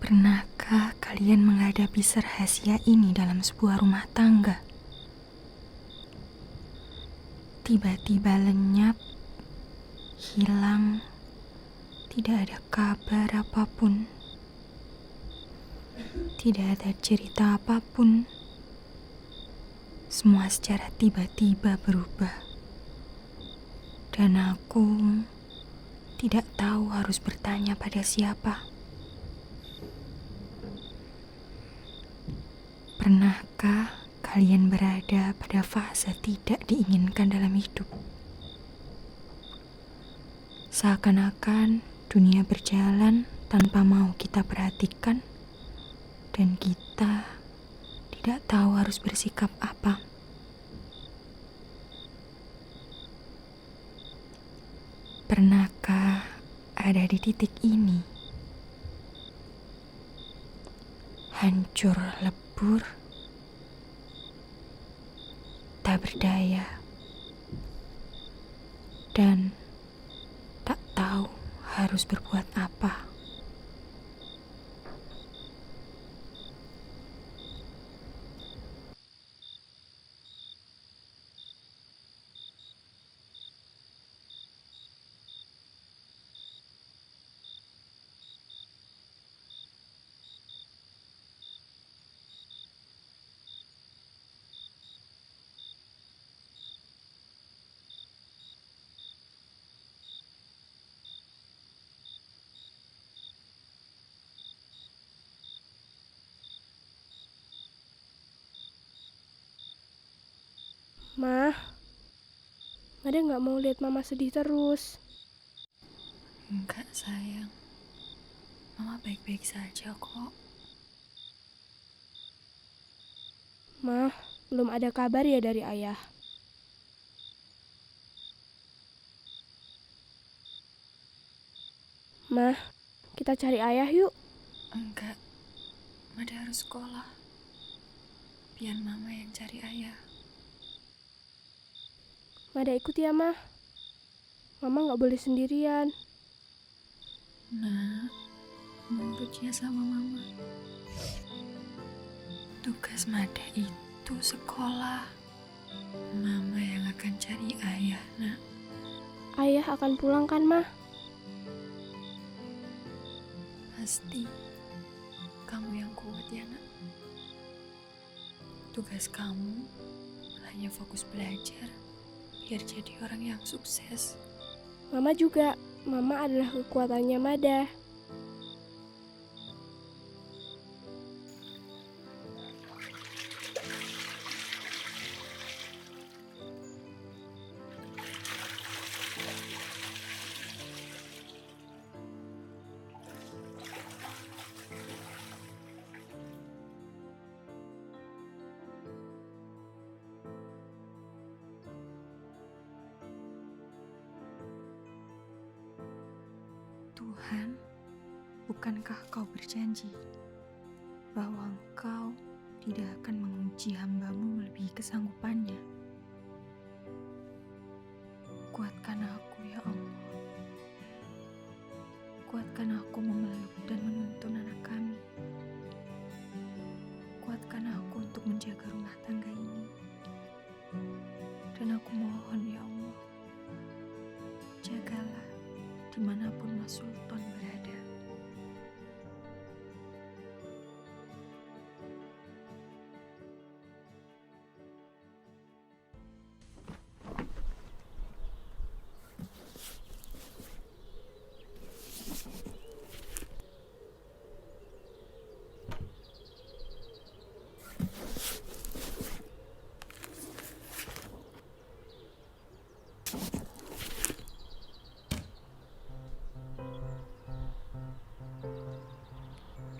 Pernahkah kalian menghadapi rahasia ini dalam sebuah rumah tangga? Tiba-tiba lenyap, hilang, tidak ada kabar apapun, tidak ada cerita apapun. Semua secara tiba-tiba berubah, dan aku tidak tahu harus bertanya pada siapa. Pernahkah kalian berada pada fase tidak diinginkan dalam hidup? Seakan-akan dunia berjalan tanpa mau kita perhatikan, dan kita tidak tahu harus bersikap apa. Pernahkah ada di titik ini? Hancur lebur, tak berdaya, dan tak tahu harus berbuat apa. Ma, Mada nggak mau lihat Mama sedih terus. Enggak sayang, Mama baik-baik saja kok. Ma, belum ada kabar ya dari Ayah? Ma, kita cari Ayah yuk. Enggak, Mada harus sekolah. Biar Mama yang cari Ayah. Mada ikut ya, Ma. Mama nggak boleh sendirian. Nah, nurutnya sama Mama. Tugas Mada itu sekolah. Mama yang akan cari Ayah, nak. Ayah akan pulang kan, Ma? Pasti kamu yang kuat ya, nak. Tugas kamu hanya fokus belajar biar jadi orang yang sukses. Mama juga. Mama adalah kekuatannya Mada. Tuhan, bukankah kau berjanji bahwa engkau tidak akan menguji hamba-Mu melebihi kesanggupannya? Kuatkan aku ya Allah. Kuatkan aku memeluk dan menuntun anak kami. Kuatkan aku untuk menjaga rumah tangga ini. Dan aku mohon ya Allah, jagalah dimanapun Mas Sultan berada.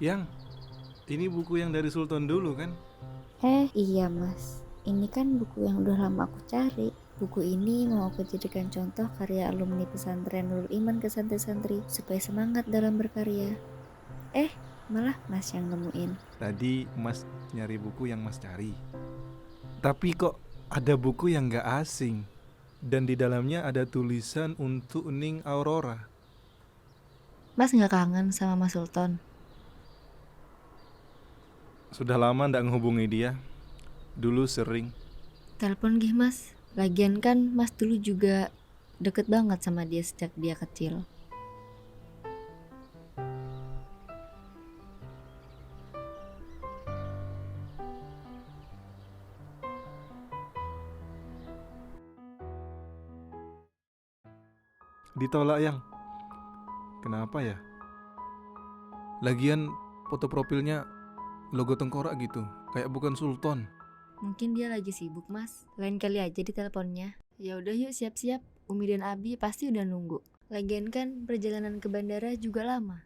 Yang, ini buku yang dari Sultan dulu kan? Iya mas, ini kan buku yang udah lama aku cari. Buku ini mau aku jadikan contoh karya alumni pesantren Nurul Iman ke santri-santri supaya semangat dalam berkarya. Malah mas yang nemuin. Tadi Mas nyari buku yang Mas cari. Tapi kok Ada buku yang gak asing, dan di dalamnya ada tulisan untuk Ning Aurora. Mas nggak kangen sama Mas Sultan? Sudah lama ndak ngehubungi dia. Dulu sering. Telepon gih Mas. Lagian kan Mas dulu juga deket banget sama dia sejak dia kecil. Ditolak yang. Kenapa ya? Lagian foto profilnya logo tengkorak gitu, kayak bukan Sultan. Mungkin dia lagi sibuk Mas. Lain kali aja di teleponnya. Ya udah yuk siap-siap. Umi dan Abi pasti udah nunggu. Lagian kan perjalanan ke bandara juga lama.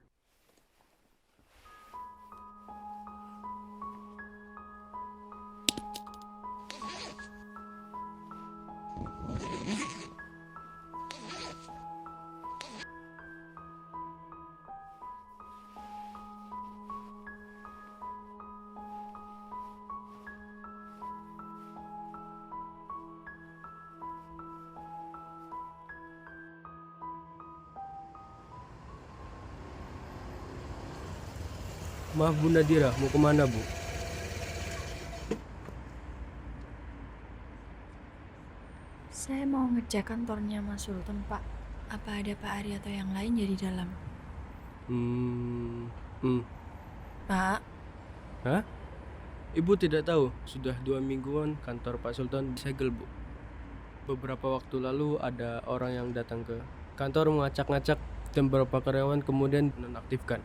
Maaf Bu Nadira, mau kemana Bu? Saya mau ngecek kantornya Mas Sultan, Pak. Apa ada Pak Ari atau yang lain ya di dalam? Pak, Hah? Ibu tidak tahu, sudah 2 mingguan kantor Pak Sultan disegel Bu. Beberapa waktu lalu ada orang yang datang ke kantor mengacak-ngacak dan beberapa karyawan kemudian nonaktifkan.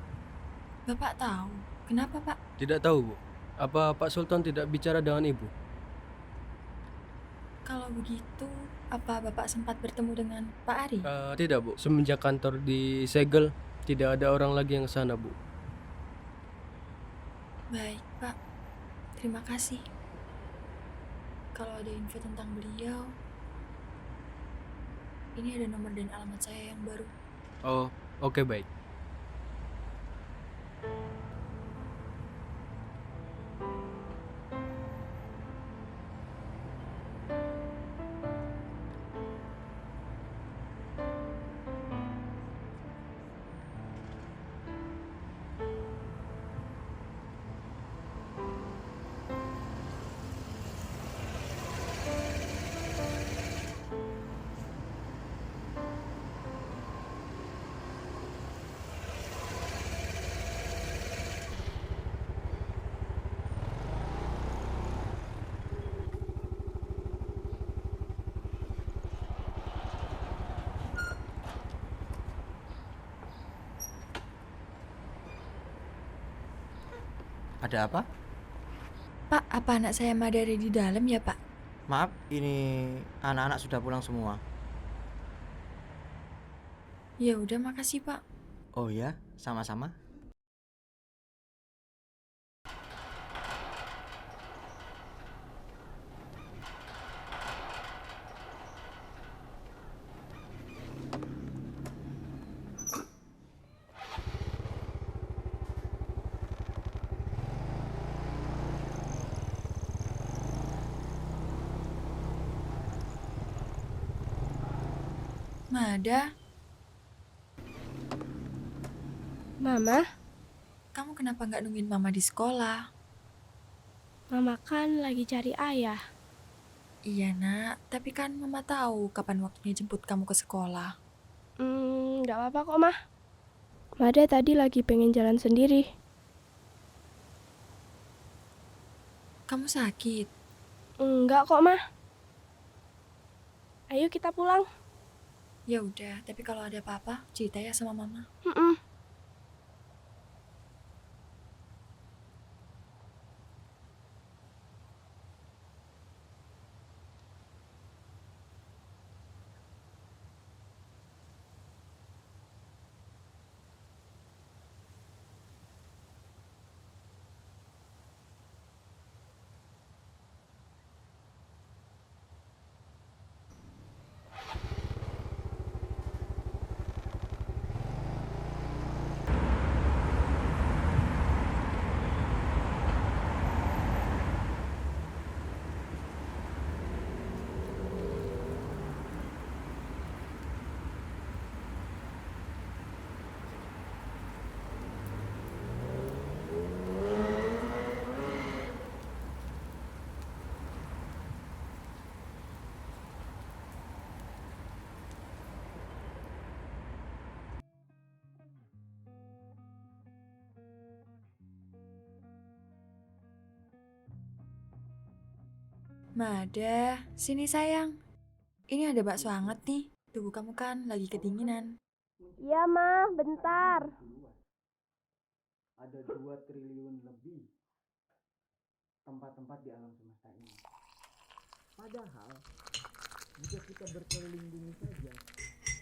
Bapak tahu. Kenapa, Pak? Tidak tahu Bu, apa Pak Sultan tidak bicara dengan Ibu? Kalau begitu, apa Bapak sempat bertemu dengan Pak Ari? Tidak Bu, semenjak kantor disegel tidak ada orang lagi yang sana Bu. Baik, Pak. Terima kasih. Kalau ada info tentang beliau, ini ada nomor dan alamat saya yang baru. Oh, oke baik. Ada apa? Pak, apa anak saya Madari di dalam ya, Pak? Maaf, ini anak-anak sudah pulang semua. Ya udah, makasih, Pak. Oh ya, sama-sama. Mada, Mama, kamu kenapa nggak nungguin Mama di sekolah? Mama kan lagi cari ayah. Iya, Nak. Tapi kan Mama tahu kapan waktunya jemput kamu ke sekolah. Nggak apa-apa kok, Mah. Mada tadi lagi pengen jalan sendiri. Kamu sakit? Enggak kok, Mah. Ayo kita pulang. Ya udah, tapi kalau ada apa-apa, cerita ya sama Mama. Mm-mm. Mada, sini sayang. Ini ada bakso hangat nih. Tubuh kamu kan lagi kedinginan. Iya, Ma, bentar. Ada 2 triliun lebih tempat-tempat di alam semesta ini. Padahal jika kita berkeliling bumi saja,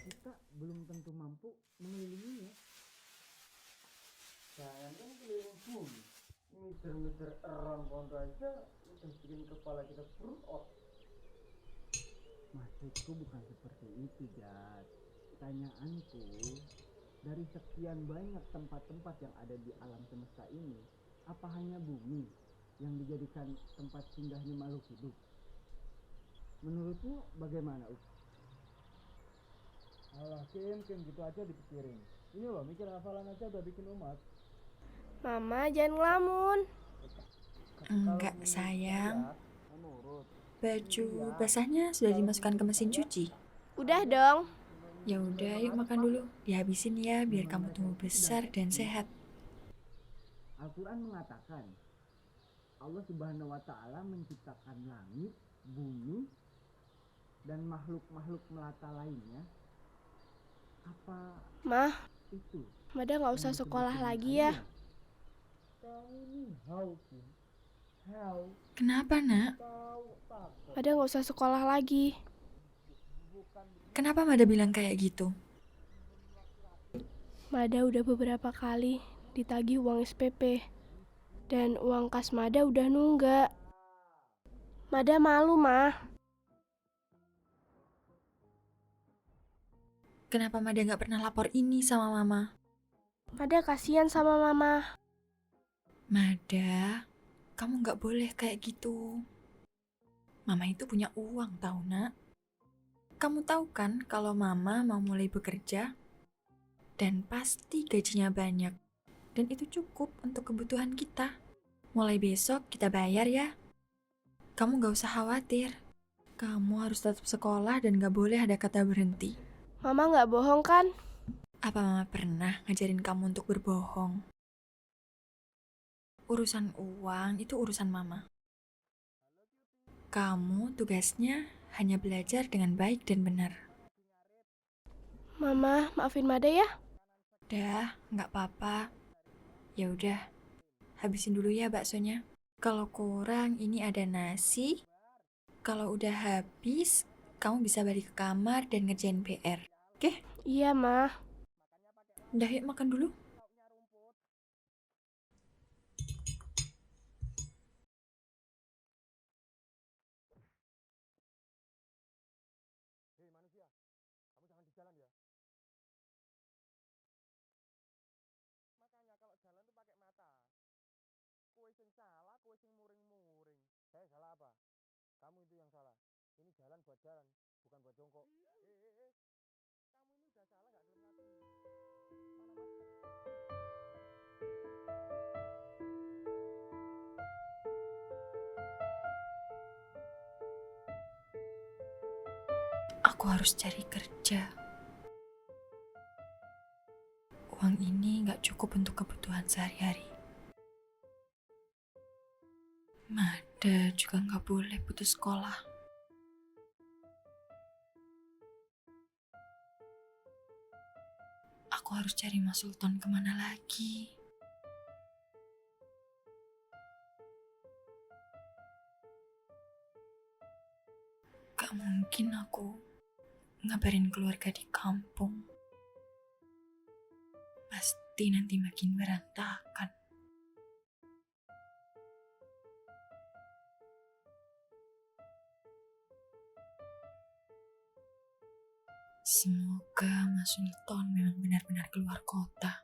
kita belum tentu mampu mengelilinginya. Sayang kan keliling bumi, meter-meter around pohon aja udah bikin kepala kita perut. Maksudku bukan seperti itu, Jad. Pertanyaanku, dari sekian banyak tempat-tempat yang ada di alam semesta ini, apa hanya bumi yang dijadikan tempat singgahnya makhluk hidup? Menurutmu bagaimana, Up? Alah, Kim, gitu aja dipikirin. Ini loh, mikir hafalan aja udah bikin umat. Mama, jangan ngelamun. Enggak, sayang. Menurut. Baju basahnya sudah dimasukkan ke mesin cuci. Udah dong. Ya udah, yuk makan dulu. Dihabisin ya, biar kamu tumbuh besar dan sehat. Al-Quran mengatakan, Allah Subhanahu wa Ta'ala menciptakan langit, bumi, dan makhluk-makhluk melata lainnya. Apa Mah, itu? Mada nggak usah yang sekolah disebut lagi dengan ya. Allah? Kau ini how, Kim? How? Kenapa, nak? Kau takut. Mada nggak usah sekolah lagi. Kenapa Mada bilang kayak gitu? Mada udah beberapa kali ditagih uang SPP. Dan uang kas Mada udah nunggak. Mada malu, Mah. Kenapa Mada nggak pernah lapor ini sama Mama? Mada kasihan sama Mama. Mada, kamu nggak boleh kayak gitu. Mama itu punya uang, tahu nak? Kamu tahu kan kalau Mama mau mulai bekerja? Dan pasti gajinya banyak. Dan itu cukup untuk kebutuhan kita. Mulai besok kita bayar ya. Kamu nggak usah khawatir. Kamu harus tetap sekolah dan nggak boleh ada kata berhenti. Mama nggak bohong kan? Apa Mama pernah ngajarin kamu untuk berbohong? Urusan uang itu urusan Mama. Kamu tugasnya hanya belajar dengan baik dan benar. Mama, maafin Mada ya. Udah, nggak apa-apa. Ya udah, habisin dulu ya baksonya. Kalau kurang, ini ada nasi. Kalau udah habis, kamu bisa balik ke kamar dan ngerjain PR. Oke? Iya, Ma. Udah yuk makan dulu. Hei manusia, kamu jangan di jalan ya. Makanya kalau jalan tuh pakai mata. Kue sing salah, kue sing muring-muring. Saya salah apa? Kamu itu yang salah. Ini jalan buat jalan, bukan buat jongkok. Kamu ini udah salah nggak dalam hati. Mana mas? Aku harus cari kerja. Uang ini nggak cukup untuk kebutuhan sehari-hari. Mada juga nggak boleh putus sekolah. Aku harus cari Mas Sultan kemana lagi? Gak mungkin aku ngabarin keluarga di kampung. Pasti nanti makin berantakan. Semoga Mas Sultan memang benar-benar keluar kota.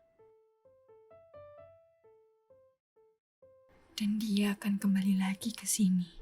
Dan dia akan kembali lagi ke sini.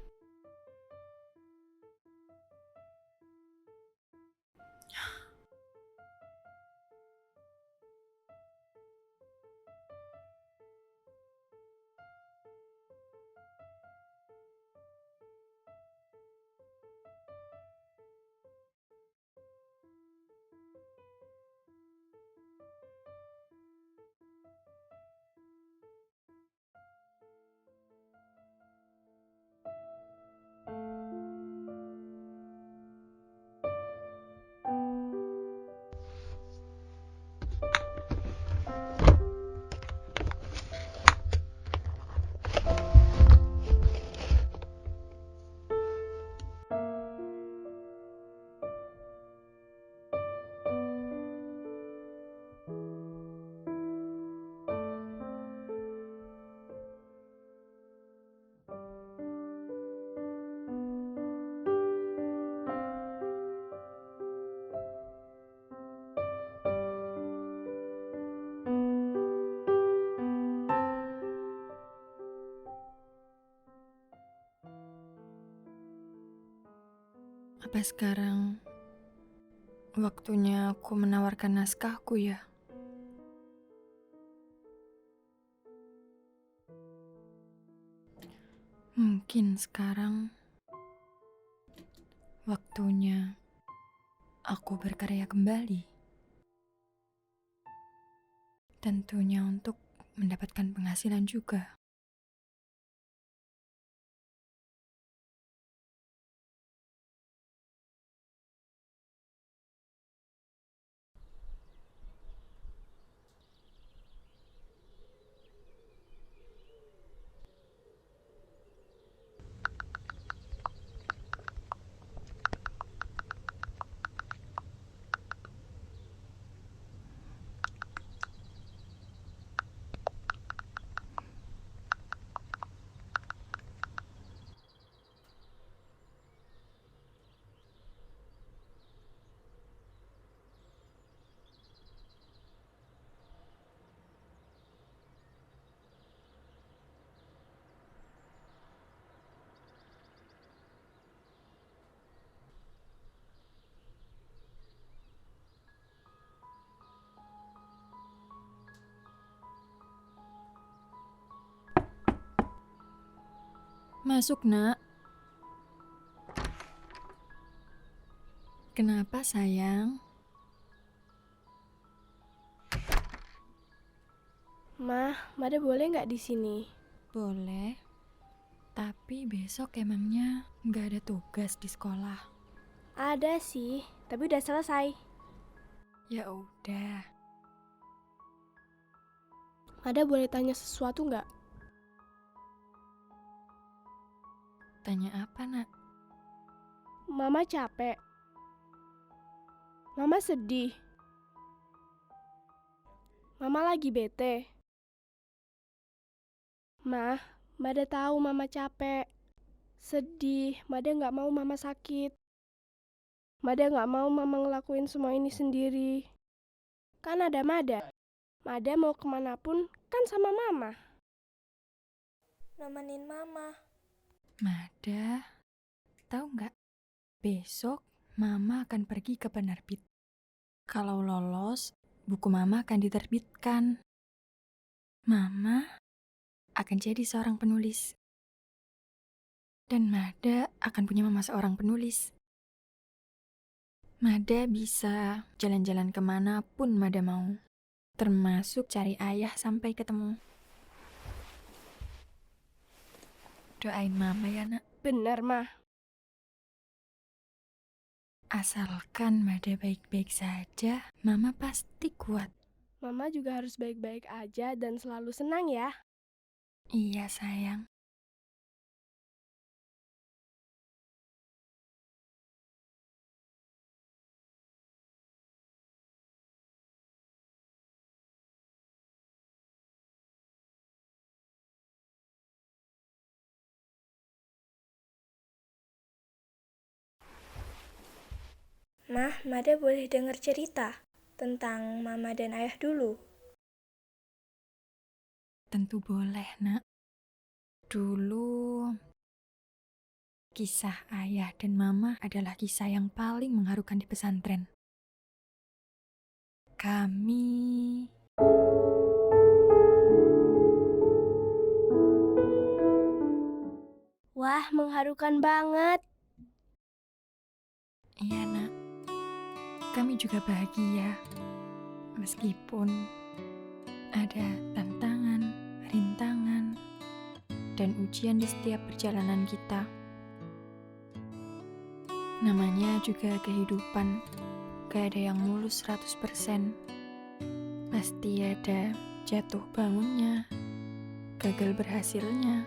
Apa sekarang waktunya aku menawarkan naskahku ya? Mungkin sekarang waktunya aku berkarya kembali. Tentunya untuk mendapatkan penghasilan juga. Masuk, Nak. Kenapa, sayang? Mah, Mada boleh nggak di sini? Boleh. Tapi besok emangnya nggak ada tugas di sekolah. Ada sih, tapi udah selesai. Ya udah. Mada boleh tanya sesuatu nggak? Tanya apa, Nak? Mama capek. Mama sedih. Mama lagi bete. Mah, Mada tahu Mama capek. Sedih, Mada nggak mau Mama sakit. Mada nggak mau Mama ngelakuin semua ini sendiri. Kan ada Mada. Mada mau kemanapun kan sama Mama. Nemenin Mama. Mada, tahu nggak? Besok Mama akan pergi ke penerbit. Kalau lolos, buku Mama akan diterbitkan. Mama akan jadi seorang penulis. Dan Mada akan punya mama seorang penulis. Mada bisa jalan-jalan kemanapun Mada mau. Termasuk cari ayah sampai ketemu. Doain Mama ya, Nak. Benar, Mah. Asalkan Mada baik-baik saja, Mama pasti kuat. Mama juga harus baik-baik aja dan selalu senang ya. Iya, sayang. Mah, Mada boleh dengar cerita tentang Mama dan Ayah dulu. Tentu boleh, Nak. Dulu, kisah ayah dan mama adalah kisah yang paling mengharukan di pesantren. Kami Wah, mengharukan banget. Iya, Nak. Kami juga bahagia. Meskipun ada tantangan, rintangan, dan ujian di setiap perjalanan kita. Namanya juga kehidupan. Gak ada yang mulus 100%. Pasti ada jatuh bangunnya, gagal berhasilnya.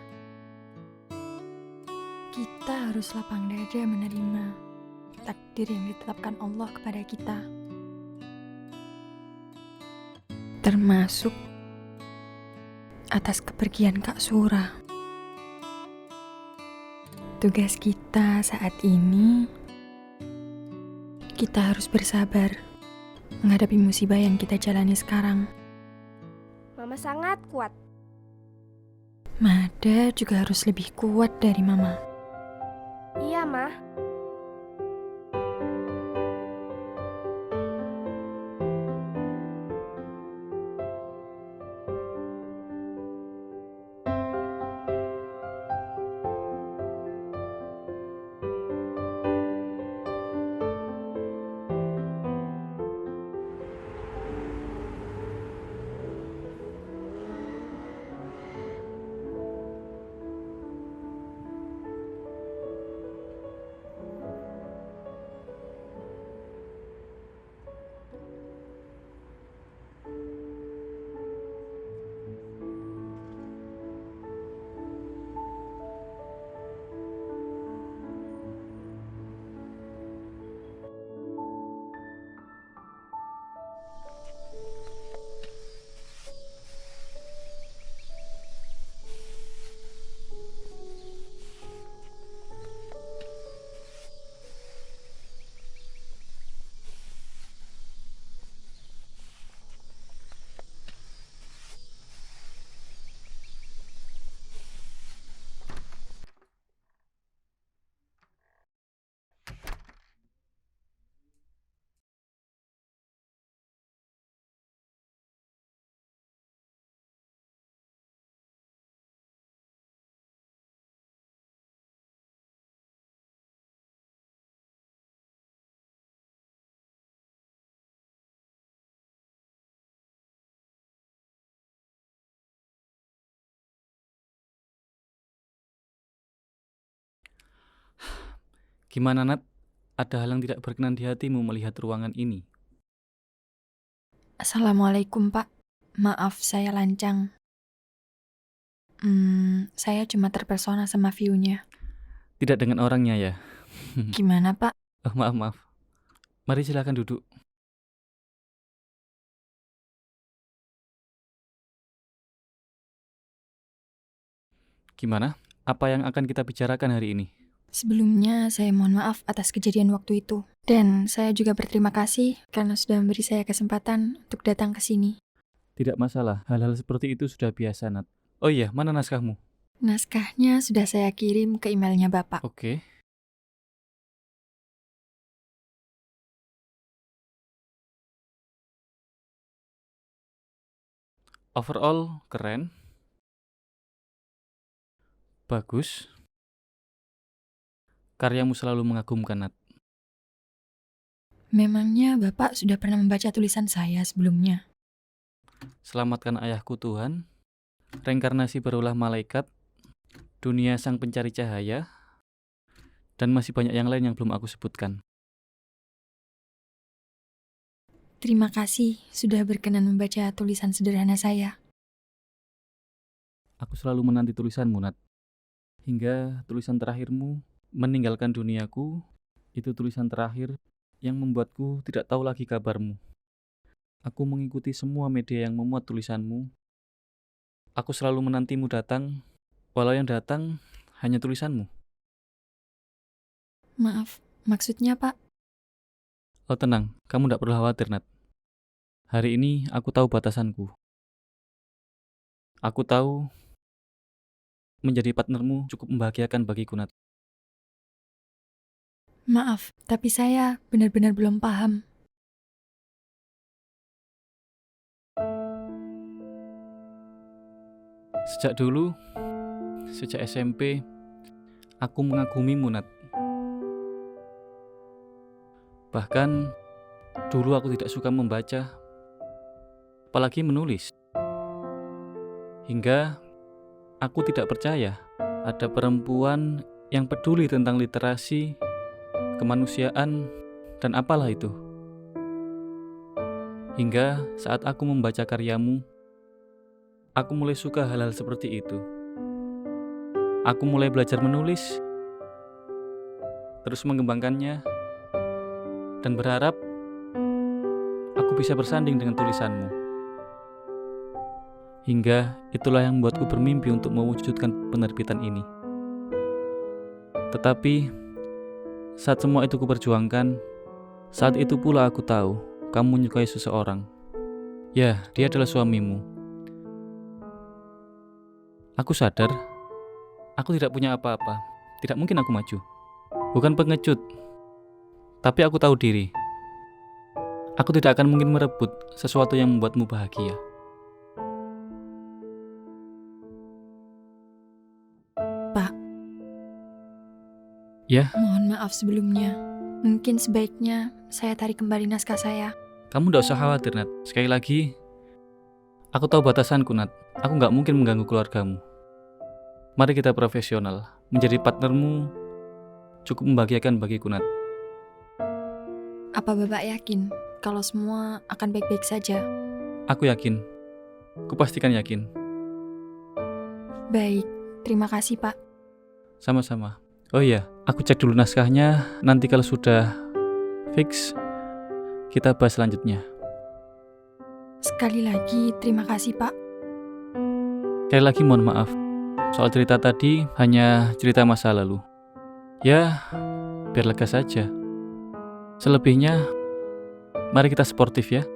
Kita harus lapang dada menerima takdir yang ditetapkan Allah kepada kita. Termasuk atas kepergian Kak Sura. Tugas kita saat ini, kita harus bersabar menghadapi musibah yang kita jalani sekarang. Mama sangat kuat. Mada juga harus lebih kuat dari Mama. Iya, Mah. Gimana, Nat? Ada hal yang tidak berkenan di hatimu melihat ruangan ini? Assalamualaikum, Pak. Maaf, saya lancang. Saya cuma terpesona sama view-nya. Tidak dengan orangnya ya? Gimana, Pak? Oh, maaf. Mari silakan duduk. Gimana? Apa yang akan kita bicarakan hari ini? Sebelumnya, saya mohon maaf atas kejadian waktu itu. Dan saya juga berterima kasih karena sudah memberi saya kesempatan untuk datang ke sini. Tidak masalah, hal-hal seperti itu sudah biasa, Nat. Oh iya, mana naskahmu? Naskahnya sudah saya kirim ke emailnya Bapak. Oke. Overall, keren. Bagus. Karyamu selalu mengagumkan, Nat. Memangnya Bapak sudah pernah membaca tulisan saya sebelumnya? Selamatkan ayahku Tuhan, reinkarnasi berulah malaikat, dunia sang pencari cahaya, dan masih banyak yang lain yang belum aku sebutkan. Terima kasih sudah berkenan membaca tulisan sederhana saya. Aku selalu menanti tulisanmu, Nat. Hingga tulisan terakhirmu, meninggalkan duniaku, itu tulisan terakhir yang membuatku tidak tahu lagi kabarmu. Aku mengikuti semua media yang memuat tulisanmu. Aku selalu menantimu datang, walau yang datang hanya tulisanmu. Maaf, maksudnya Pak? Oh tenang, kamu tidak perlu khawatir, Nat. Hari ini aku tahu batasanku. Aku tahu menjadi partnermu cukup membahagiakan bagiku, Nat. Maaf, tapi saya benar-benar belum paham. Sejak dulu, sejak SMP, aku mengagumimu, Nat. Bahkan, dulu aku tidak suka membaca, apalagi menulis. Hingga, aku tidak percaya ada perempuan yang peduli tentang literasi, kemanusiaan, dan apalah itu. Hingga saat aku membaca karyamu, aku mulai suka hal-hal seperti itu. Aku mulai belajar menulis, terus mengembangkannya, dan berharap aku bisa bersanding dengan tulisanmu. Hingga itulah yang membuatku bermimpi untuk mewujudkan penerbitan ini. Tetapi, saat semua itu kuperjuangkan, saat itu pula aku tahu kamu menyukai seseorang. Ya, dia adalah suamimu. Aku sadar, aku tidak punya apa-apa. Tidak mungkin aku maju. Bukan pengecut, tapi aku tahu diri. Aku tidak akan mungkin merebut sesuatu yang membuatmu bahagia. Pak. Ya? Mohon maaf sebelumnya. Mungkin sebaiknya saya tarik kembali naskah saya. Kamu tidak usah khawatir, Nat. Sekali lagi, aku tahu batasanku, Nat. Aku nggak mungkin mengganggu keluargamu. Mari kita profesional. Menjadi partnermu cukup membahagiakan bagiku, Nat. Apa Bapak yakin kalau semua akan baik-baik saja? Aku yakin. Kupastikan yakin. Baik, terima kasih Pak. Sama-sama. Oh iya, aku cek dulu naskahnya. Nanti kalau sudah fix, kita bahas selanjutnya. Sekali lagi, terima kasih Pak. Sekali lagi mohon maaf. Soal cerita tadi hanya cerita masa lalu. Ya, biar lega saja. Selebihnya, mari kita sportif ya.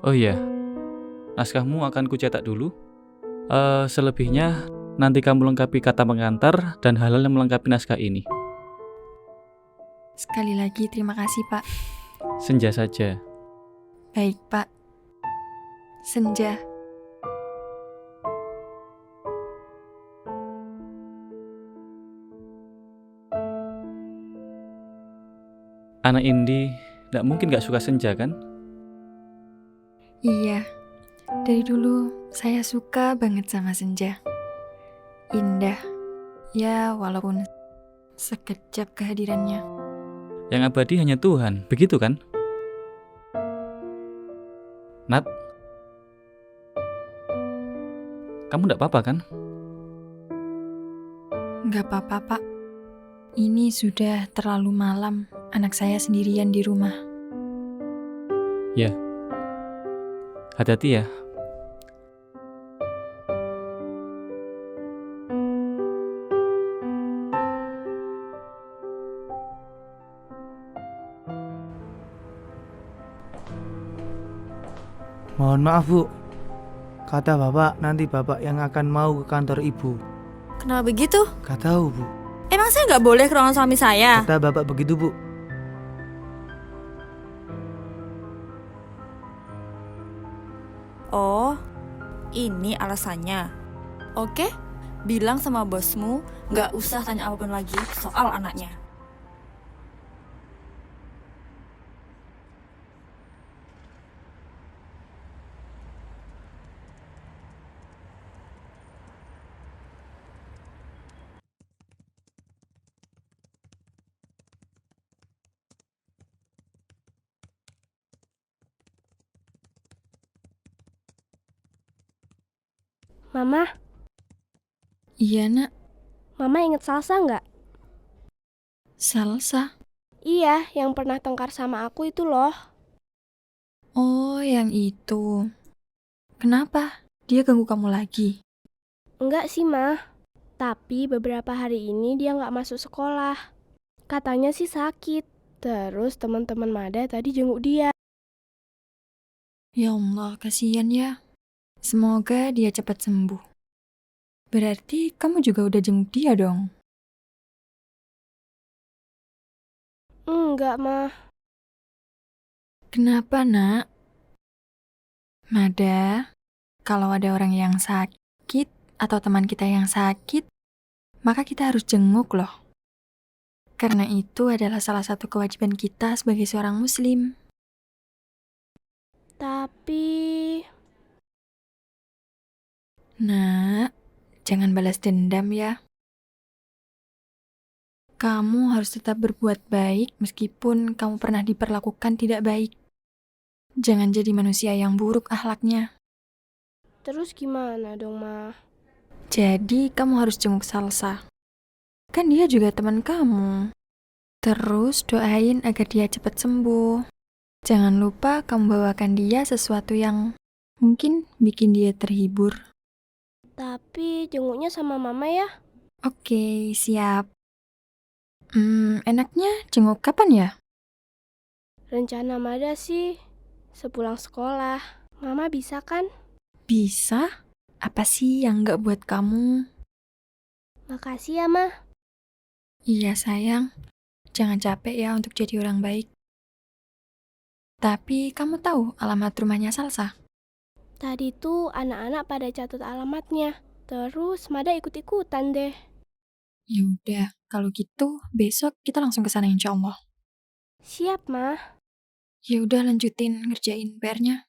Oh iya, naskahmu akan kucetak dulu. Selebihnya, nanti kamu lengkapi kata pengantar dan hal-hal yang melengkapi naskah ini. Sekali lagi, terima kasih Pak. Senja saja. Baik Pak. Senja. Anak indie gak mungkin gak suka senja kan? Iya, dari dulu saya suka banget sama senja. Indah, ya walaupun Sekejap kehadirannya. Yang abadi hanya Tuhan, begitu kan? Nat, kamu nggak apa-apa kan? Nggak apa-apa, Pak. Ini sudah terlalu malam. Anak saya sendirian di rumah. Ya, hati-hati ya. Mohon maaf Bu, kata Bapak nanti Bapak yang akan mau ke kantor Ibu. Kenapa begitu? Gak tahu Bu, Emang saya nggak boleh ke ruangan suami saya? kata Bapak begitu Bu. Oh, ini alasannya. Oke, bilang sama bosmu nggak usah tanya apapun lagi soal anaknya. Mama, Iya, Nak. Mama inget Salsa nggak? Salsa. Iya, yang pernah tengkar sama aku itu loh. Oh, yang itu. Kenapa? Dia ganggu kamu lagi? Enggak sih, Ma. Tapi beberapa hari ini dia nggak masuk sekolah. Katanya sih sakit. Terus teman-teman Mada tadi jenguk dia. Ya Allah, kasihan ya. Semoga dia cepat sembuh. Berarti kamu juga udah jenguk dia dong? Enggak, Ma. Kenapa, Nak? Mada, kalau ada orang yang sakit atau teman kita yang sakit, maka kita harus jenguk loh. Karena itu adalah salah satu kewajiban kita sebagai seorang muslim. Tapi... Nak, jangan balas dendam ya. Kamu harus tetap berbuat baik meskipun kamu pernah diperlakukan tidak baik. Jangan jadi manusia yang buruk akhlaknya. Terus gimana dong, Ma? Jadi kamu harus jenguk Salsa. Kan dia juga teman kamu. Terus doain agar dia cepat sembuh. Jangan lupa kamu bawakan dia sesuatu yang mungkin bikin dia terhibur. Tapi jenguknya sama Mama ya? Oke, siap. Enaknya jenguk kapan ya? Rencana Mada sih sepulang sekolah. Mama bisa kan? Bisa? Apa sih yang nggak buat kamu? Makasih ya, Ma. Iya sayang, jangan capek ya untuk jadi orang baik. Tapi kamu tahu alamat rumahnya Salsa? Tadi tuh anak-anak pada catat alamatnya. Terus Mada ikut-ikutan deh. Ya udah, kalau gitu besok kita langsung ke sana insya Allah. Siap, Ma. Ya udah lanjutin ngerjain PR-nya.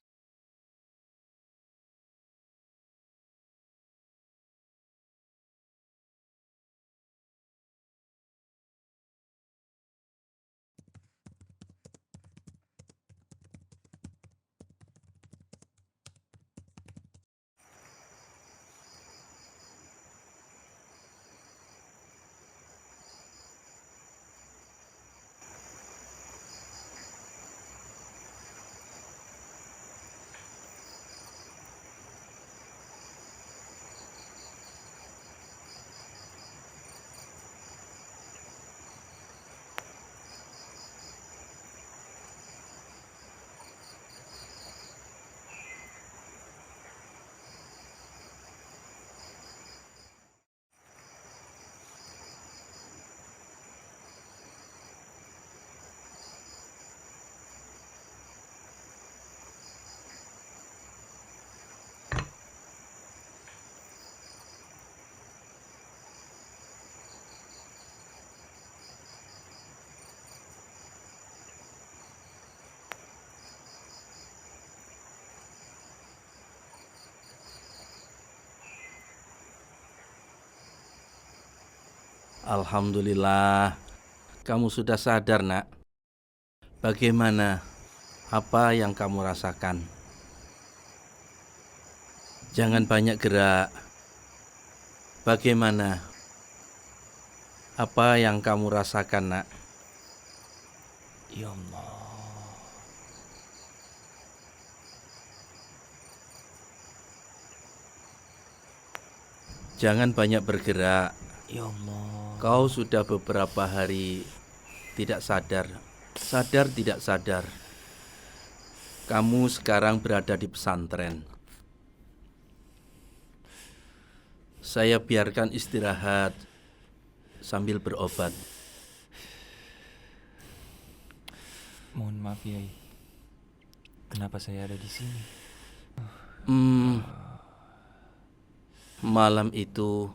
Alhamdulillah, kamu sudah sadar, Nak. Bagaimana? Apa yang kamu rasakan? Jangan banyak gerak. Bagaimana? Apa yang kamu rasakan, Nak? Ya Allah. Jangan banyak bergerak. Ya Allah. Kau sudah beberapa hari tidak sadar. Sadar tidak sadar. Kamu sekarang berada di pesantren. Saya biarkan istirahat sambil berobat. Mohon maaf, Yai. Kenapa saya ada di sini? Malam itu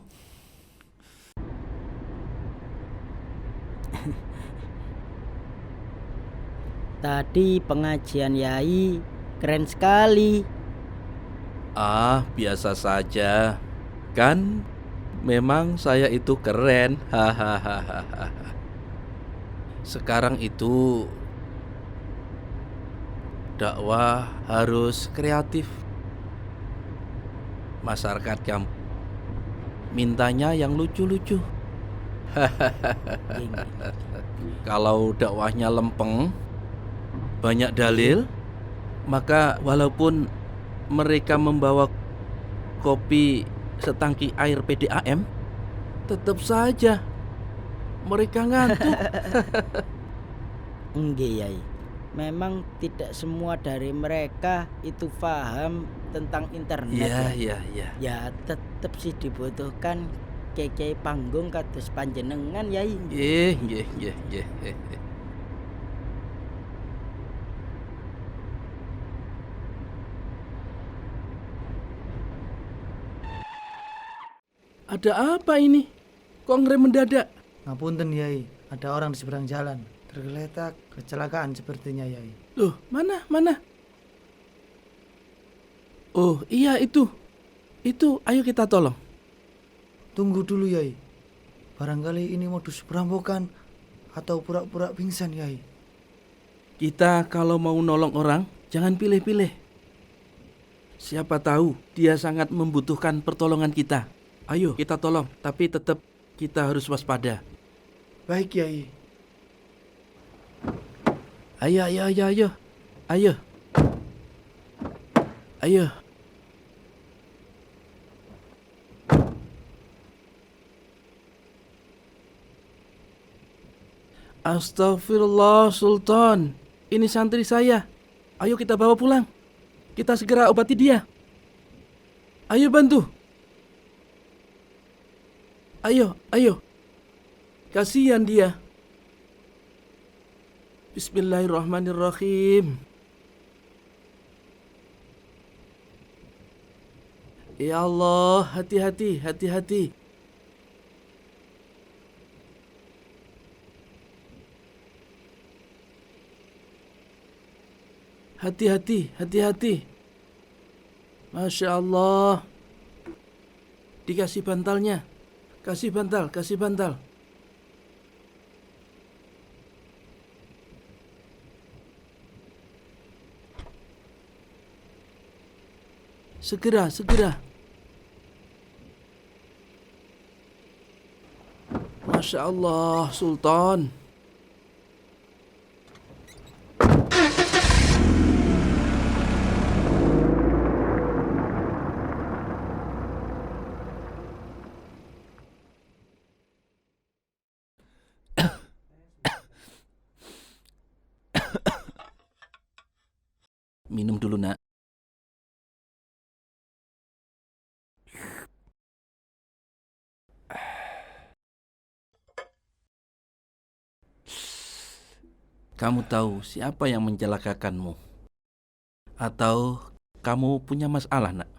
Tadi pengajian Yai keren sekali. biasa saja. Kan memang saya itu keren. Hahaha. Sekarang itu dakwah harus kreatif. Masyarakat kampung mintanya yang lucu-lucu. Kalau dakwahnya lempeng, banyak dalil, maka walaupun mereka membawa kopi setangki air PDAM, tetap saja mereka ngantuk. Enggak, Yai. Memang tidak semua dari mereka itu paham tentang internet. Iya. Ya tetap sih dibutuhkan keke panggung kados panjenengan, Yai. Nggih. Ada apa ini? Kok ngerem mendadak? Ngapunten, Yai, ada orang di seberang jalan tergeletak, kecelakaan sepertinya, Yai. Loh, mana? Oh, iya itu. Itu, ayo kita tolong. Tunggu dulu, Yai. Barangkali ini modus perampokan atau pura-pura pingsan, Yai. Kita kalau mau nolong orang, jangan pilih-pilih. Siapa tahu dia sangat membutuhkan pertolongan kita. Ayo kita tolong, tapi tetap kita harus waspada. Baik, Yai. Ayo. Astagfirullah, Sultan. Ini santri saya. Ayo kita bawa pulang. Kita segera obati dia. Ayo bantu. Ayo. Kasihan dia. Bismillahirrahmanirrahim. Ya Allah, hati-hati. Hati-hati. Masya Allah. Dikasih bantalnya. Kasih bantal. Segera. Masya Allah, Sultan. Minum dulu, Nak. Kamu tahu siapa yang mencelakakanmu? Atau kamu punya masalah, Nak?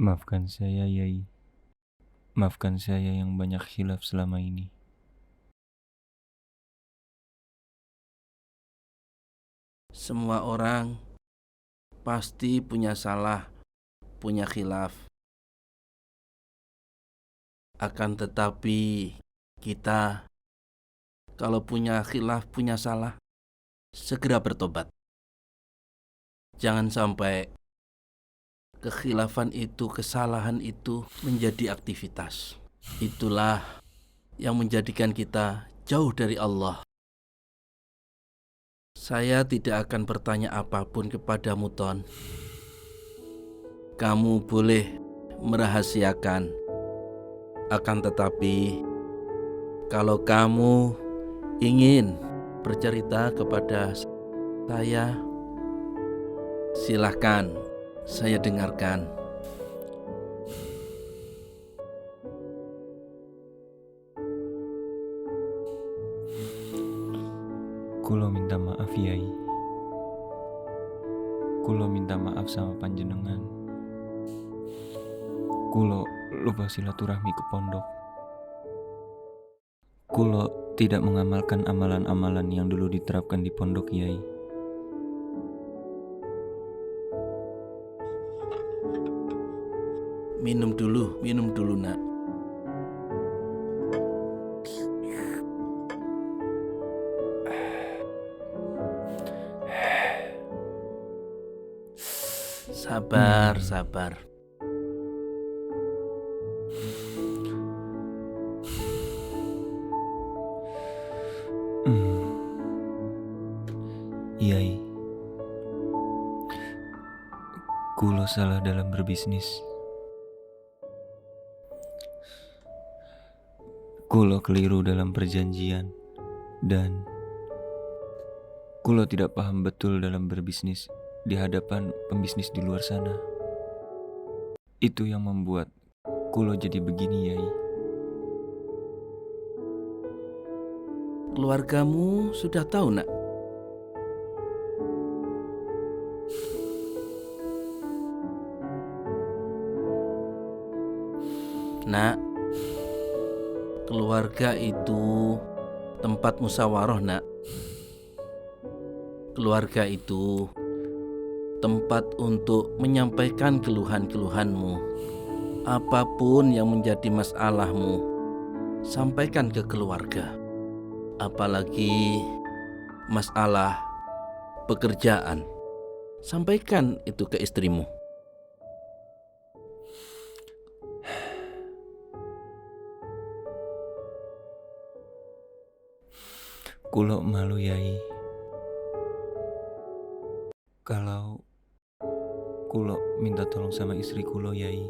Maafkan saya, Yai. Maafkan saya yang banyak khilaf selama ini. Semua orang pasti punya salah, punya khilaf. Akan tetapi kita kalau punya khilaf, punya salah, segera bertobat. Jangan sampai kekhilafan itu, kesalahan itu menjadi aktivitas. Itulah yang menjadikan kita jauh dari Allah. Saya tidak akan bertanya apapun kepadamu, Ton. Kamu boleh merahasiakan. Akan tetapi, kalau kamu ingin bercerita kepada saya, silahkan, saya dengarkan. Kulo minta maaf Yai. Kulo minta maaf sama panjenengan. Kulo lupa silaturahmi ke pondok. Kulo tidak mengamalkan amalan-amalan yang dulu diterapkan di pondok Yai. Minum dulu nak. Sabar. Yai, kulo salah dalam berbisnis. Kulo keliru dalam perjanjian dan kulo tidak paham betul dalam berbisnis di hadapan pembisnis di luar sana. Itu yang membuat kulo jadi begini, Yai. Keluargamu sudah tahu, nak? Nak, keluarga itu tempat musyawarah, nak. Keluarga itu tempat untuk menyampaikan keluhan-keluhanmu. Apapun yang menjadi masalahmu, sampaikan ke keluarga. Apalagi masalah pekerjaan, sampaikan itu ke istrimu. Kulo malu, Yai. Kalau kulo minta tolong sama istri kulo, Yai.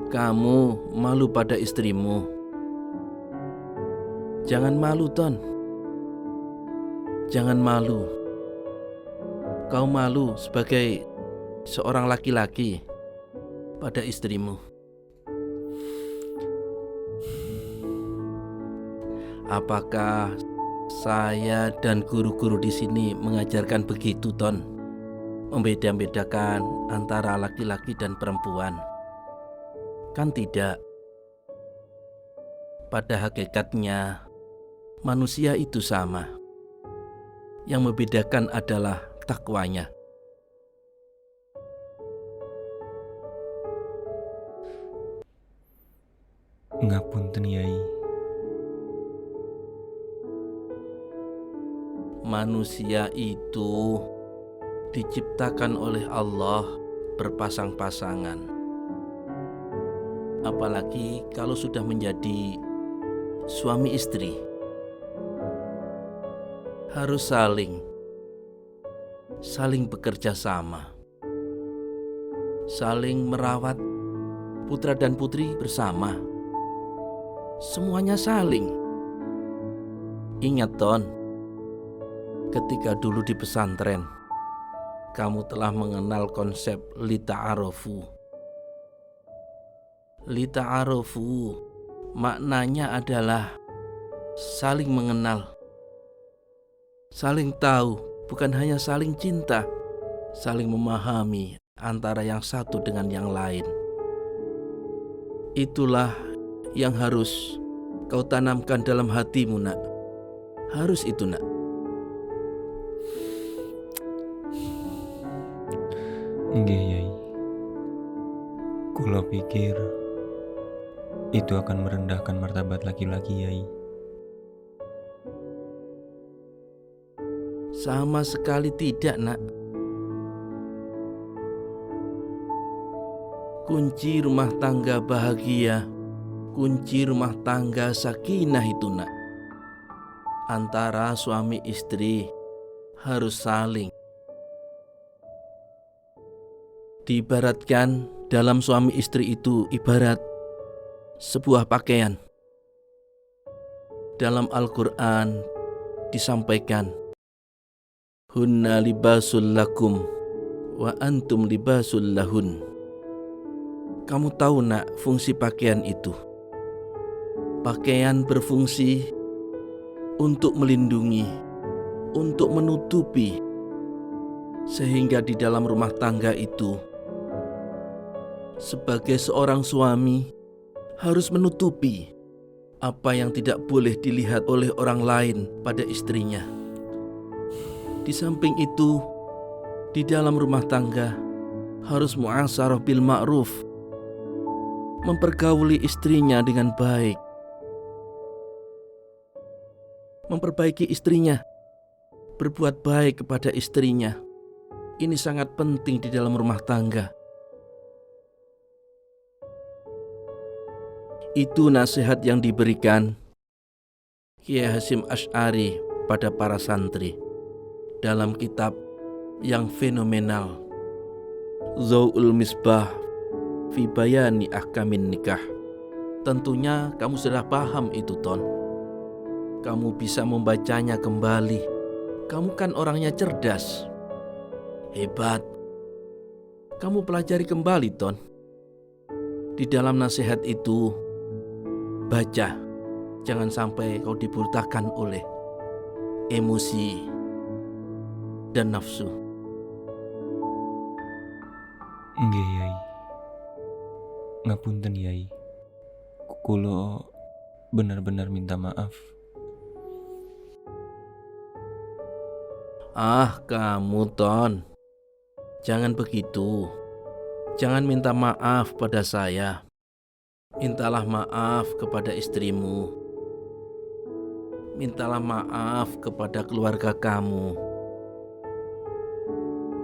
Kamu malu pada istrimu. Jangan malu, Ton. Jangan malu. Kau malu sebagai seorang laki-laki pada istrimu. Apakah saya dan guru-guru di sini mengajarkan begitu, Ton? Membeda-bedakan antara laki-laki dan perempuan? Kan tidak. Pada hakikatnya, manusia itu sama. Yang membedakan adalah takwanya. Ngapunten, Yai. Manusia itu diciptakan oleh Allah berpasang-pasangan. Apalagi kalau sudah menjadi suami istri, harus saling bekerja sama, saling merawat putra dan putri bersama. Semuanya saling. Ingat, Ton, ketika dulu di pesantren, kamu telah mengenal konsep lita'arofu. Lita'arofu maknanya adalah saling mengenal, saling tahu, bukan hanya saling cinta, saling memahami antara yang satu dengan yang lain. Itulah yang harus kau tanamkan dalam hatimu, nak. Harus itu, nak. Nggih, Yai. Kulo pikir itu akan merendahkan martabat laki-laki, Yai. Sama sekali tidak, Nak. Kunci rumah tangga bahagia, kunci rumah tangga sakinah itu, Nak, antara suami istri harus saling. Diibaratkan dalam suami istri itu ibarat sebuah pakaian. Dalam Al-Quran disampaikan, Hunna libasul lakum wa antum libasul lahun. Kamu tahu, Nak, fungsi pakaian itu. Pakaian berfungsi untuk melindungi, untuk menutupi, sehingga di dalam rumah tangga itu sebagai seorang suami harus menutupi apa yang tidak boleh dilihat oleh orang lain pada istrinya. Di samping itu, di dalam rumah tangga harus mu'asharah bil ma'ruf, mempergauli istrinya dengan baik, memperbaiki istrinya, berbuat baik kepada istrinya. Ini sangat penting di dalam rumah tangga. Itu nasihat yang diberikan Kiai Hasyim Asy'ari pada para santri dalam kitab yang fenomenal, Dhau'ul Misbah fi Bayani Ahkamin Nikah. Tentunya kamu sudah paham itu, Ton. Kamu bisa membacanya kembali. Kamu kan orangnya cerdas, hebat. Kamu pelajari kembali, Ton. Di dalam nasihat itu, baca. Jangan sampai kau dibutakan oleh emosi dan nafsu. Nggih, Yai. Ngapunten, Yai. Kulo benar-benar minta maaf. Ah, kamu, Ton. Jangan begitu. Jangan minta maaf pada saya. Mintalah maaf kepada istrimu. Mintalah maaf kepada keluarga kamu.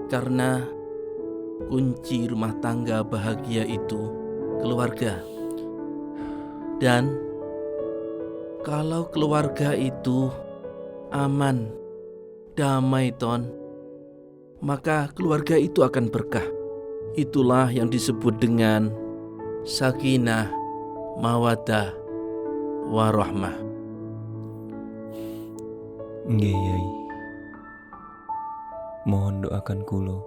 Karena kunci rumah tangga bahagia itu keluarga. Dan kalau keluarga itu aman, damai, Ton, maka keluarga itu akan berkah. Itulah yang disebut dengan sakinah, mawaddah, warahmah. Nggih, Yai. Mohon doakan kulo.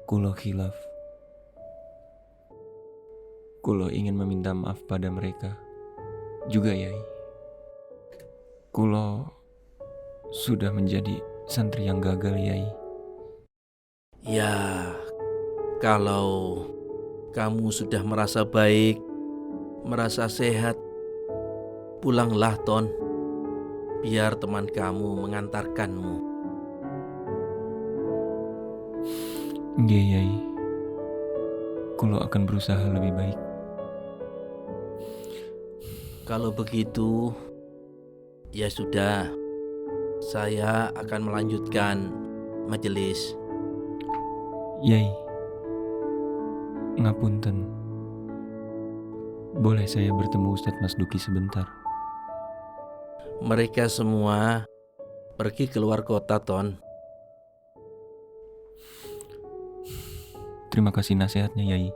Kulo khilaf. Kulo ingin meminta maaf pada mereka juga, Yai. Kulo sudah menjadi santri yang gagal, Yai. Ya, kalau kamu sudah merasa baik, merasa sehat, pulanglah, Ton. Biar teman kamu mengantarkanmu. Nggih, Yai. Kulo akan berusaha lebih baik. Kalau begitu, ya sudah. Saya akan melanjutkan majelis. Yai, ngapunten. Boleh saya bertemu Ustadz Mas Duki sebentar? Mereka semua pergi keluar kota, Ton. Terima kasih nasihatnya, Yai.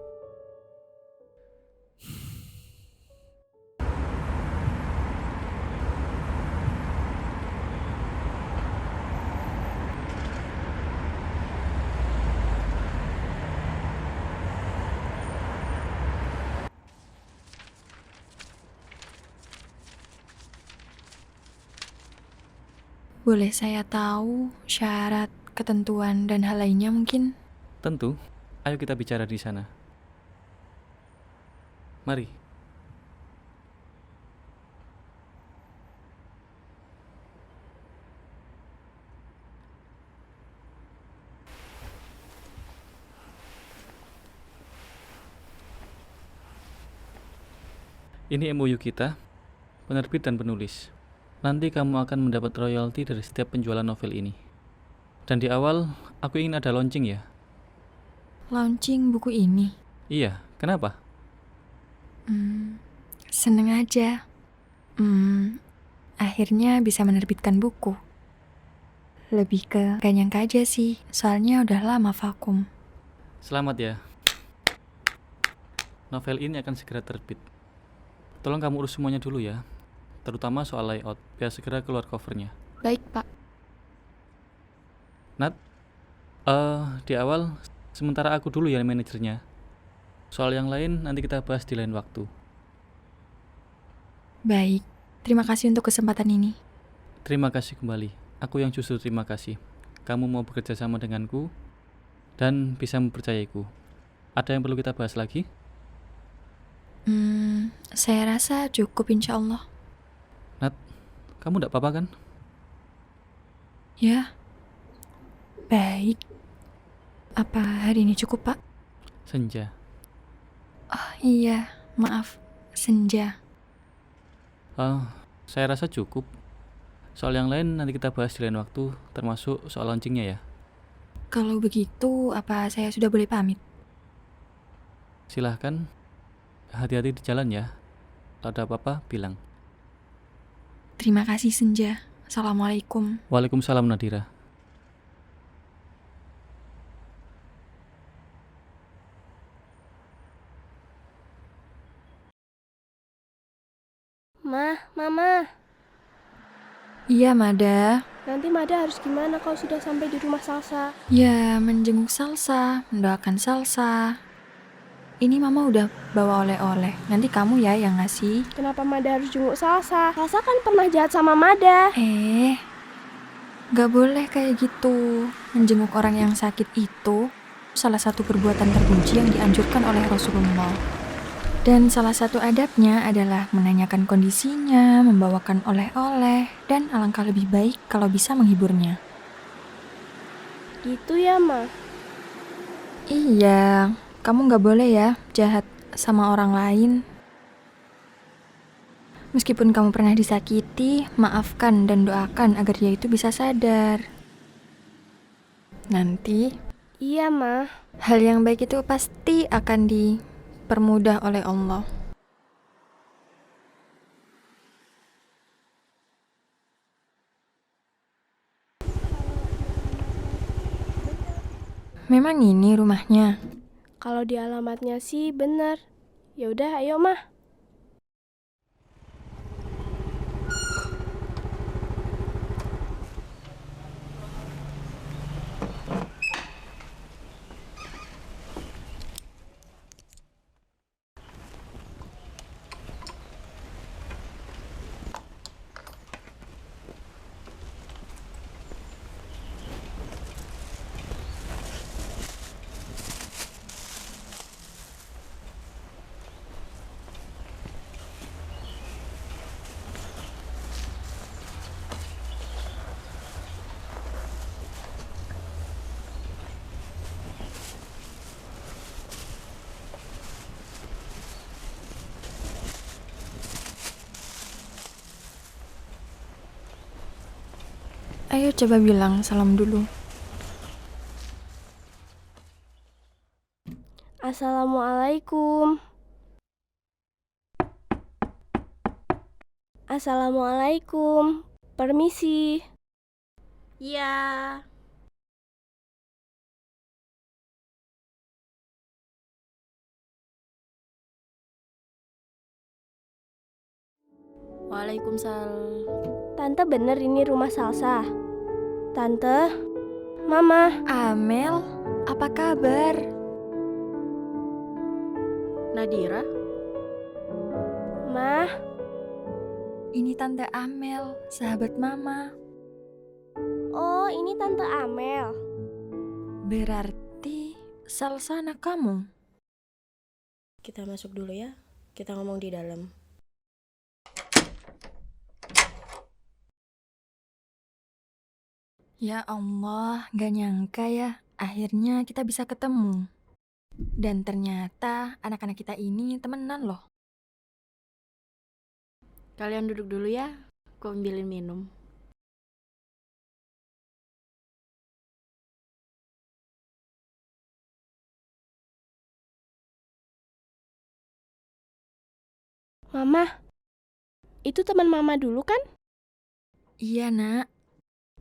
Boleh saya tahu syarat, ketentuan, dan hal lainnya mungkin? Tentu. Ayo kita bicara di sana. Mari. Ini MOU kita, penerbit dan penulis. Nanti kamu akan mendapat royalti dari setiap penjualan novel ini. Dan di awal, aku ingin ada launching ya. Launching buku ini. Iya, kenapa? Seneng aja. Akhirnya bisa menerbitkan buku. Lebih ke gak nyangka aja sih, soalnya udah lama vakum. Selamat ya. Novel ini akan segera terbit. Tolong kamu urus semuanya dulu ya. Terutama soal layout, biar segera keluar covernya. Baik, Pak. Nat, di awal, sementara aku dulu ya manajernya. Soal yang lain nanti kita bahas di lain waktu. Baik, terima kasih untuk kesempatan ini. Terima kasih kembali. Aku yang justru terima kasih. Kamu mau bekerja sama denganku dan bisa mempercayaiku. Ada yang perlu kita bahas lagi? Saya rasa cukup insya Allah. Nat, kamu tidak apa-apa kan? Ya, baik. Apa hari ini cukup, Pak? Senja. Oh iya, maaf, senja. Saya rasa cukup. Soal yang lain nanti kita bahas di lain waktu, termasuk soal launchingnya ya. Kalau begitu, apa saya sudah boleh pamit? Silahkan. Hati-hati di jalan ya. Kalau ada apa-apa, bilang. Terima kasih, Senja. Assalamualaikum. Waalaikumsalam, Nadira. Mama. Iya, Mada. Nanti Mada harus gimana kalau sudah sampai di rumah Salsa? Ya, menjenguk Salsa, mendoakan Salsa. Ini Mama udah bawa oleh-oleh. Nanti kamu ya yang ngasih. Kenapa Mada harus jenguk Salsa? Salsa kan pernah jahat sama Mada. Gak boleh kayak gitu. Menjenguk orang yang sakit itu salah satu perbuatan terpuji yang dianjurkan oleh Rasulullah. Dan salah satu adabnya adalah menanyakan kondisinya, membawakan oleh-oleh, dan alangkah lebih baik kalau bisa menghiburnya. Gitu ya, Ma? Iya, kamu gak boleh ya jahat sama orang lain. Meskipun kamu pernah disakiti, maafkan dan doakan agar dia itu bisa sadar. Nanti, iya, Ma. Hal yang baik itu pasti akan dipermudah oleh Allah. Memang ini rumahnya. Kalau di alamatnya sih bener. Ya udah, ayo, Ma. Ayo coba bilang salam dulu. Assalamualaikum. Assalamualaikum. Permisi. Iya. Waalaikumsalam. Tante bener ini rumah Salsa? Tante, Mama. Amel, apa kabar? Nadira? Ma. Ini Tante Amel, sahabat Mama. Oh, ini Tante Amel. Berarti Salsa anak kamu? Kita masuk dulu ya. Kita ngomong di dalam. Ya Allah, gak nyangka ya, akhirnya kita bisa ketemu. Dan ternyata anak-anak kita ini temenan loh. Kalian duduk dulu ya, aku ambilin minum. Mama, itu teman Mama dulu kan? Iya, Nak.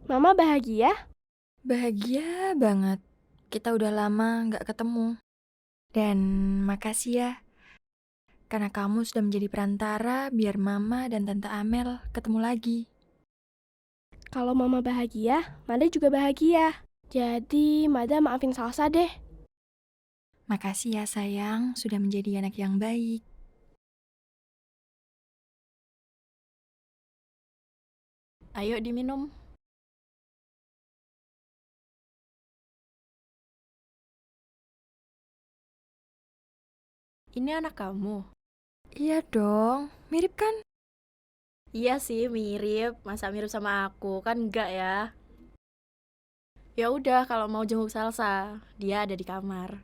Mama bahagia? Bahagia banget. Kita udah lama nggak ketemu. Dan makasih ya, karena kamu sudah menjadi perantara biar Mama dan Tante Amel ketemu lagi. Kalau Mama bahagia, Mada juga bahagia. Jadi, Mada maafin Salsa deh. Makasih ya sayang, sudah menjadi anak yang baik. Ayo diminum. Ini anak kamu? Iya dong, mirip kan? Iya sih, mirip. Masa mirip sama aku? Kan enggak ya. Ya udah, kalau mau jenguk Salsa, dia ada di kamar.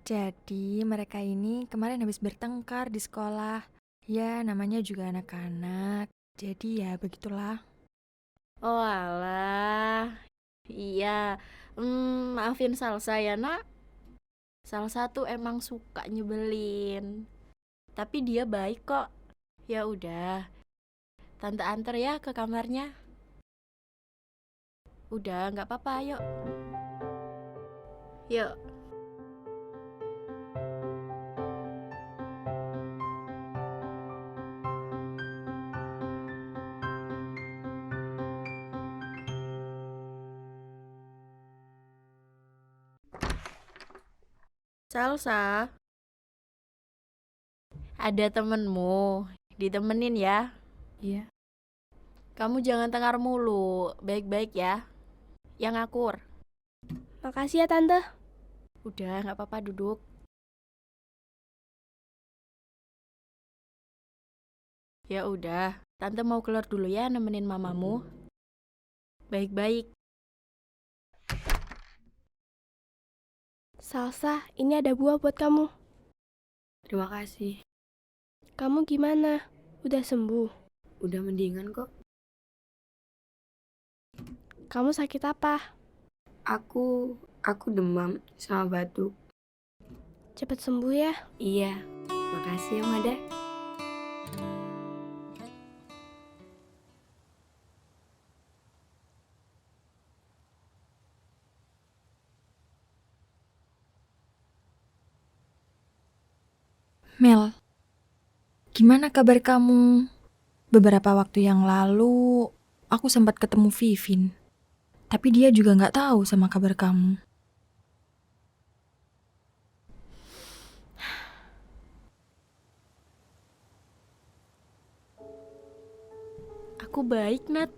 Jadi mereka ini kemarin habis bertengkar di sekolah. Ya, namanya juga anak-anak. Jadi ya begitulah. Oh alah. Iya. Maafin Salsa ya, Nak. Salsa tuh emang suka nyebelin. Tapi dia baik kok. Ya udah. Tante antar ya ke kamarnya. Udah, nggak apa-apa, yuk. Yuk. Salsa, ada temenmu, ditemenin ya. Iya. Kamu jangan tengar mulu, baik-baik ya. Yang akur. Makasih ya, Tante. Udah, nggak apa-apa, duduk. Ya udah, Tante mau keluar dulu ya nemenin mamamu. Baik-baik. Salsa, ini ada buah buat kamu. Terima kasih. Kamu gimana? Udah sembuh? Udah mendingan kok. Kamu sakit apa? Aku demam sama batuk. Cepet sembuh ya. Iya. Makasih ya, Mada. Mel, gimana kabar kamu? Beberapa waktu yang lalu, aku sempat ketemu Vivin. Tapi dia juga nggak tahu sama kabar kamu. Aku baik, Nat.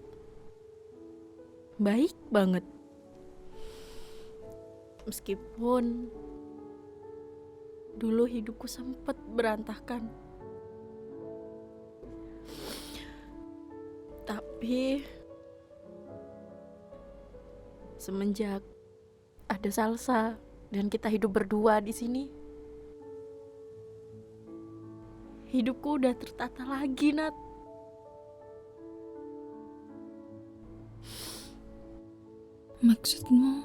Baik banget. Meskipun dulu hidupku sempat berantakan. Tapi semenjak ada Salsa dan kita hidup berdua di sini, hidupku udah tertata lagi, Nat. Maksudmu?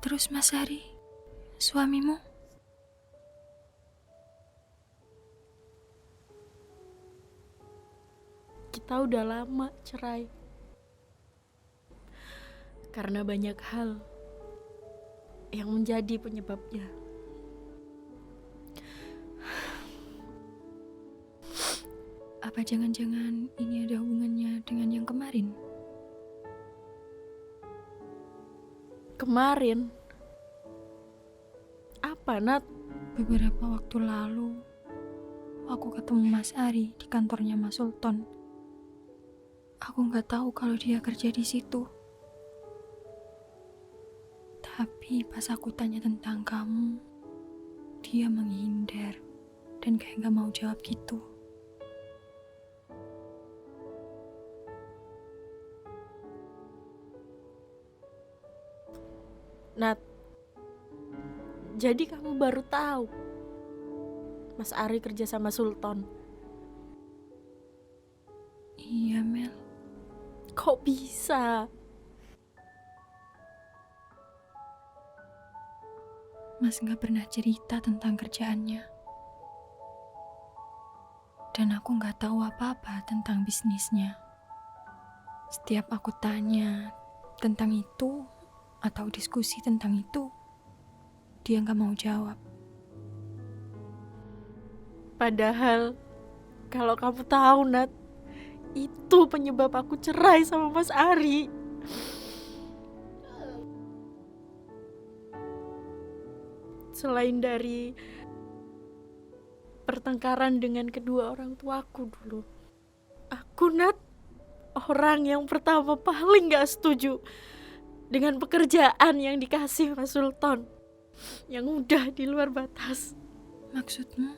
Terus Mas Hari, suamimu? Kita udah lama cerai. Karena banyak hal yang menjadi penyebabnya. Apa jangan-jangan ini ada hubungannya dengan yang kemarin? Kemarin? Apa, Nat? Beberapa waktu lalu, aku ketemu Mas Ari di kantornya Mas Sultan. Aku nggak tahu kalau dia kerja di situ. Tapi pas aku tanya tentang kamu, dia menghindar dan kayak nggak mau jawab gitu. Nat, Jadi kamu baru tahu Mas Ari kerja sama Sultan. Iya, Mel. Kok bisa? Mas nggak pernah cerita tentang kerjaannya. Dan aku nggak tahu apa-apa tentang bisnisnya. Setiap aku tanya tentang itu atau diskusi tentang itu, dia nggak mau jawab. Padahal kalau kamu tahu, Nat, itu penyebab aku cerai sama Mas Ari. Selain dari pertengkaran dengan kedua orang tuaku dulu, aku, Nat, orang yang pertama paling gak setuju dengan pekerjaan yang dikasih Mas Sultan, yang udah di luar batas. Maksudmu?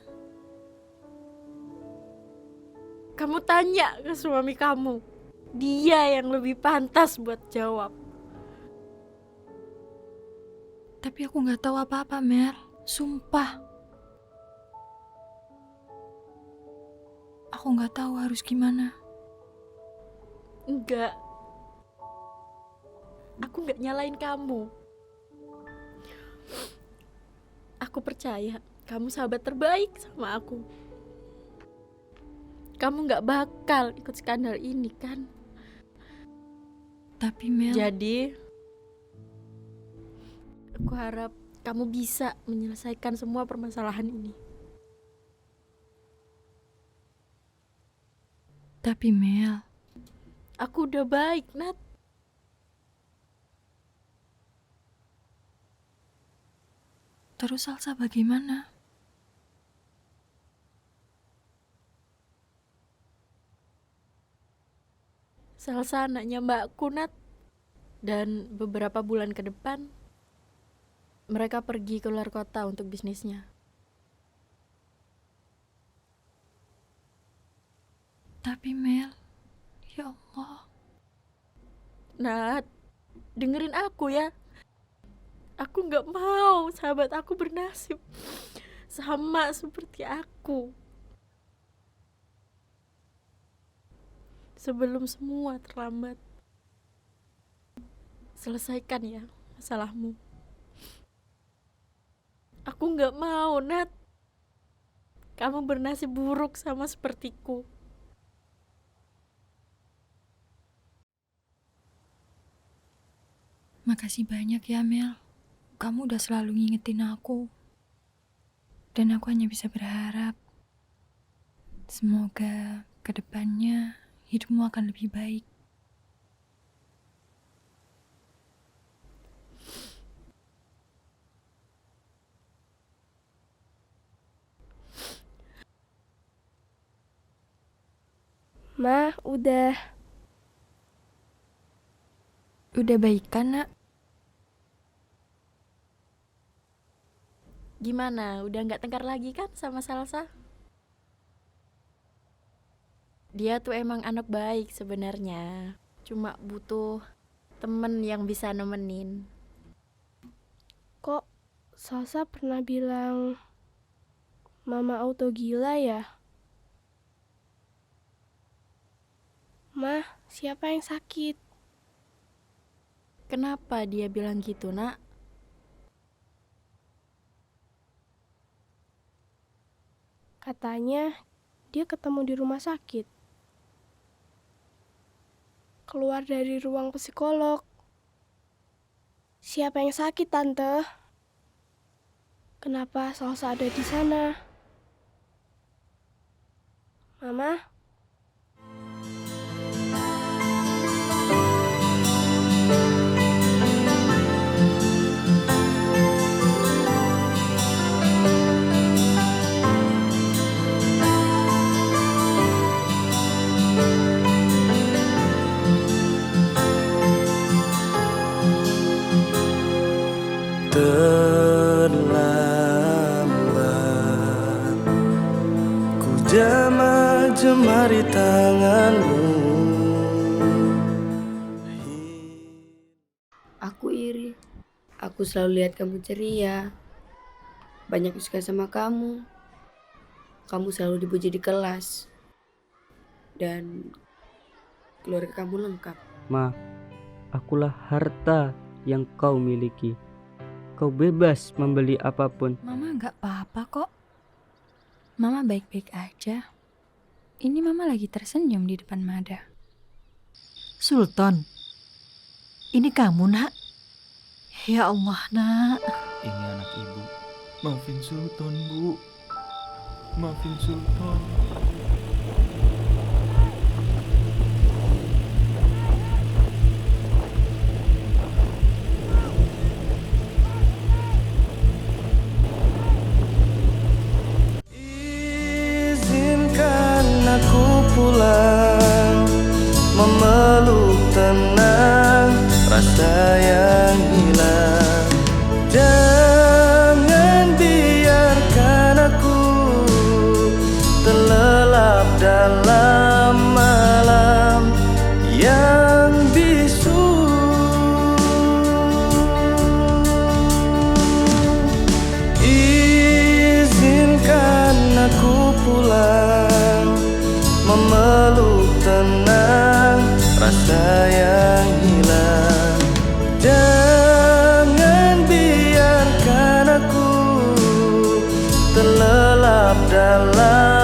Kamu tanya ke suami kamu, dia yang lebih pantas buat jawab. Tapi aku nggak tahu apa-apa, Mel. Sumpah. Aku nggak tahu harus gimana. Enggak. Aku nggak nyalain kamu. Aku percaya kamu sahabat terbaik sama aku. Kamu nggak bakal ikut skandal ini, kan? Tapi Mel... Jadi, aku harap kamu bisa menyelesaikan semua permasalahan ini. Tapi Mel... Aku udah baik, Nat. Terus Salsa bagaimana? Salsa anaknya Mbakku, Nat. Dan beberapa bulan ke depan, mereka pergi ke luar kota untuk bisnisnya. Tapi Mel, ya Allah. Nat, dengerin aku ya. Aku gak mau sahabat aku bernasib sama seperti aku. Sebelum semua terlambat, selesaikan ya masalahmu. Aku gak mau, Nat, kamu bernasib buruk sama sepertiku. Makasih banyak ya, Mel. Kamu udah selalu ngingetin aku. Dan aku hanya bisa berharap semoga kedepannya hidupmu akan lebih baik. Ma, udah. Udah baik kan, Nak? Gimana? Udah gak tengkar lagi kan sama Salsa? Dia tuh emang anak baik sebenarnya. Cuma butuh temen yang bisa nemenin. Kok Salsa pernah bilang Mama auto gila ya? Ma, siapa yang sakit? Kenapa dia bilang gitu, Nak? Katanya dia ketemu di rumah sakit. Keluar dari ruang psikolog. Siapa yang sakit, Tante? Kenapa Salsa ada di sana? Mama? Terlambat ku jama jemari tanganmu. Aku iri. Aku selalu lihat kamu ceria. banyak yang suka sama kamu. Kamu selalu dipuji di kelas. Dan keluarga kamu lengkap. Ma, akulah harta yang kau miliki. Kau bebas membeli apapun. Mama nggak apa-apa kok. Mama baik-baik aja. Ini Mama lagi tersenyum di depan Mada. Sultan, ini kamu, Nak? Ya Allah, Nak. Ini anak ibu. Maafin Sultan, Bu. Maafin Sultan. Izinkan aku pulang, memeluk tenang rasa yang hilang. Jangan biarkan aku terlelap dalam malam yang bisu. Izinkan aku pulang, memeluk tenang rasa yang hilang. Jangan biarkan aku terlelap dalam